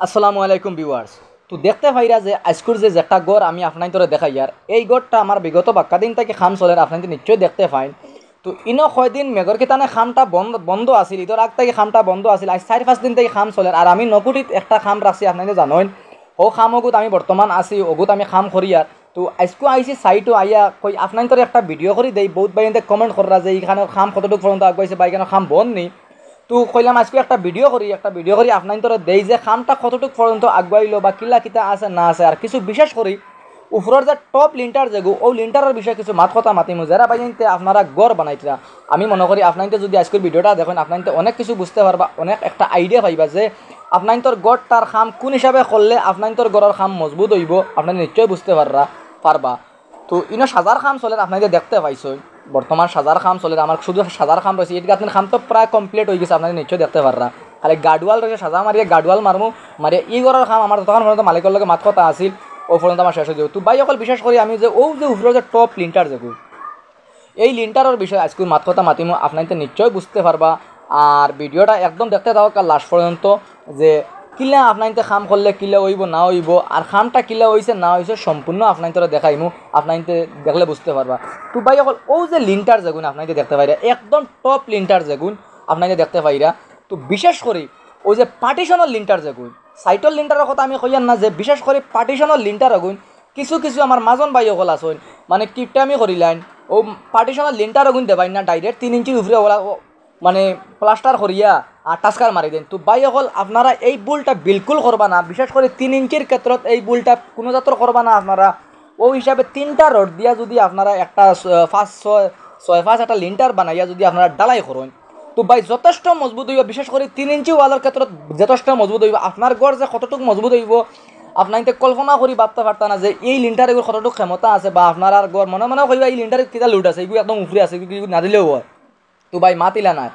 আসসালামু আলাইকুম ভিউয়ার্স। তো দেখতে পাইরা যে আজকুর যে একটা গড় আমি আপনার তোরে দেখাই আর এই গড়টা আমার বিগত বাক্কা দিন থেকে খাম চলে আপনার নিশ্চয়ই দেখতে পাইন। তো ইনো কয়দিন মেঘর কিতানে খামটা বন্ধ আছিল, ঈদের আগ থেকে খামটা বন্ধ আছিল, আজ 4-5 দিন থেকে খাম চলে। আর আমি নকুটিত একটা খাম রাখছি আপনাদের জানেন, ও খাম অগুত আমি বর্তমান আছি, অগুত আমি খাম করি। আর তো আজকু আইসি সাইটও আইয়া কই আপনার তোরে একটা ভিডিও করি দেই। বহুত ভাই কমেন্ট করা যে এইখানে খাম কতটুকু পর্যন্ত আগাইছে বা এখানে খাম বন্ধ নেই। তো কইলাম আজকে একটা ভিডিও করি আপনার তোরা দেই যে খামটা কতটুকু পর্যন্ত আগুয়াইলো বা কিলা কিতা আছে না আছে। আর কিছু বিশেষ করি উপরের যে টপ লিন্টার যেগু ও লিন্টারের বিষয়ে কিছু মাত কথা মাতিমু যারা বাইতে আপনারা গড় বানাইতরা। আমি মনে করি আপনাইতে যদি আজকের ভিডিওটা দেখেন আপনাইতে অনেক কিছু বুঝতে পারবা, অনেক একটা আইডিয়া পাইবা যে আপনার তোর গড়টার খাম কোন হিসাবে করলে আপনার তোর গড়ের খাম মজবুত হইব, আপনার নিশ্চয়ই বুঝতে পারবা। তো ইনো সাজার খাম চলে আপনাদের দেখতে পাইছো, বর্তমান সাজার খাম চলে। আমার শুধু সাজার খাম রয়েছে, এদিকে আপনার খাম তো প্রায় কমপ্লিট হয়ে গেছে, আপনাদের নিশ্চয় দেখতে পাররা। খালি গাডওয়াল রয়েছে, সাজা মারিয়ে গাডওয়াল মারিয়ে ই গড়ের খাম আমার তখন পর্যন্ত মালিকের লগে মাত কথা আছিল, ও পর্যন্ত আমার শেষ হয়ে যাব। তো ভাই অকল বিশেষ করে আমি যে ও যে উপরে যে টপ লিন্টার যেগু এই লিন্টারের বিষয়ে আজকে মাত কথা মাতিমু, আপনাদের নিশ্চয় বুঝতে পারবা। আর ভিডিওটা একদম দেখতে দাও লাস্ট পর্যন্ত, যে কিলা আপনাইতে খাম করলে কিলা হইব না হইব, আর খামটা কিলা হইছে না হইছে সম্পূর্ণ আপনাইতে দেখাইমু, আপনাইতে দেখলে বুঝতে পারবা। তো ভাই অকল ও যে লিন্টার যেগুন আপনাইতে দেখতে পাইরা, একদম টপ লিন্টার যেগুন আপনাইতে দেখতে পাইরা। তো বিশেষ করে ওই যে পার্টিশনের লিন্টার যেগুন, সাইটর লিন্টারের কথা আমি কইয়ার না, যে বিশেষ করে পার্টিশনের লিন্টার এগুন কিছু কিছু আমার মাজন ভাই অকল আসুন, মানে কিপটামি করিলেন ও পার্টিশনের লিন্টার এগুন দেবাই না, ডাইরেক্ট 3 ইঞ্চির উপরে ওরা মানে প্লাস্টার করিয়া আর টাস্কার মারি দেন। তো ভাই অকল আপনারা এই বুলটা বিলকুল করবা না, বিশেষ করে 3 ইঞ্চির ক্ষেত্ৰত এই বুলটা কোনো জাতর করবা না আপনারা। ও হিসাবে 3টা রড দিয়া যদি আপনারা একটা 5-6 একটা লিন্টার বানাইয়া যদি আপনারা ডালাই করেন, তো ভাই যথেষ্ট মজবুত হইব। বিশেষ করে 3 ইঞ্চি ওয়ালের ক্ষেত্ৰত যথেষ্ট মজবুত হইব। আপনার গড় যে কতটুকু মজবুত হইব আপনার কল্পনা করি ভাবতে পারতা না, যে এই লিন্টার এগুলো কতটুকু ক্ষমতা আছে, বা আপনার আর গড় মনে মনে কইবা এই লিন্টারের কিতা লুট আছে, এগুলো একদম উপরে আছে, এগুলো না দিলেও হয়। তো ভাই মাতিলা না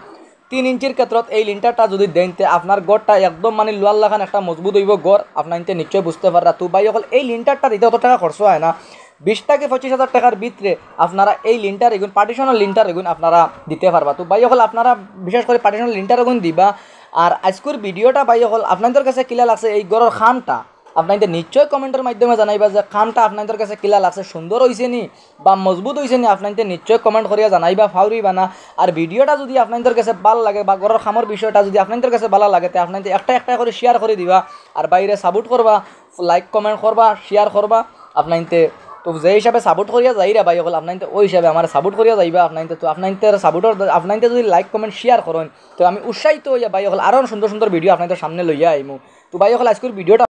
3 ইঞ্চির ক্ষেত্ৰত এই লিন্টারটা যদি দেনতে আপনার গড়টা একদম মানে লোয়ার লাগান একটা মজবুত হইব গড়, আপনার নিশ্চয় বুঝতে পাররা। তো ভাই অকল এই লিন্টারটা দিতে অত টাকা খরচ হয় না, 20 থেকে 25,000 টাকার ভিতরে আপনারা এই লিন্টার এগুন পার্টিশনাল লিন্টার এগুন আপনারা দিতে পারবা। তো ভাই অকল আপনারা বিশেষ করে পার্টিশনাল লিন্টার এগুন দিবা। আর আজকের ভিডিওটা ভাই অকল আপনাদের কাছে কিলা লাগছে এই গড়ের খামটা আপনাদের নিশ্চয় কমেন্টের মাধ্যমে জানাইবা, যে খামটা আপনাদের কাছে কিলা লাগছে, সুন্দর হয়েছে নি বা মজবুত হয়েছে নি, আপনাদের নিশ্চয় কমেন্ট করিয়া জানাইবা, ফাউরিবা না। আর ভিডিওটা যদি আপনাদের কাছে ভালো লাগে বা গড়ের খামর বিষয়টা যদি আপনাদের কাছে ভালো লাগে, তো আপনাদের একটা একটা করে শেয়ার করে দিবা, আর বাইরে সাপোর্ট করবা, লাইক কমেন্ট করবা, শেয়ার করবা আপনাদের। তো যে হিসাবে সাপোর্ট করিয়া যাইরা ভাই অকল আপনাদের ওই হিসাবে আমার সাপোর্ট করিয়া যাইবা আপনাদের। তো আপনাদের সাপোর্টর আপনাদের যদি লাইক কমেন্ট শেয়ার করেন, তো আমি উৎসাহিত হইয়া ভাই অকল আরও সুন্দর সুন্দর ভিডিও আপনাদের সামনে লইয়া আইমু। তো ভাই অকল আজকের ভিডিওটা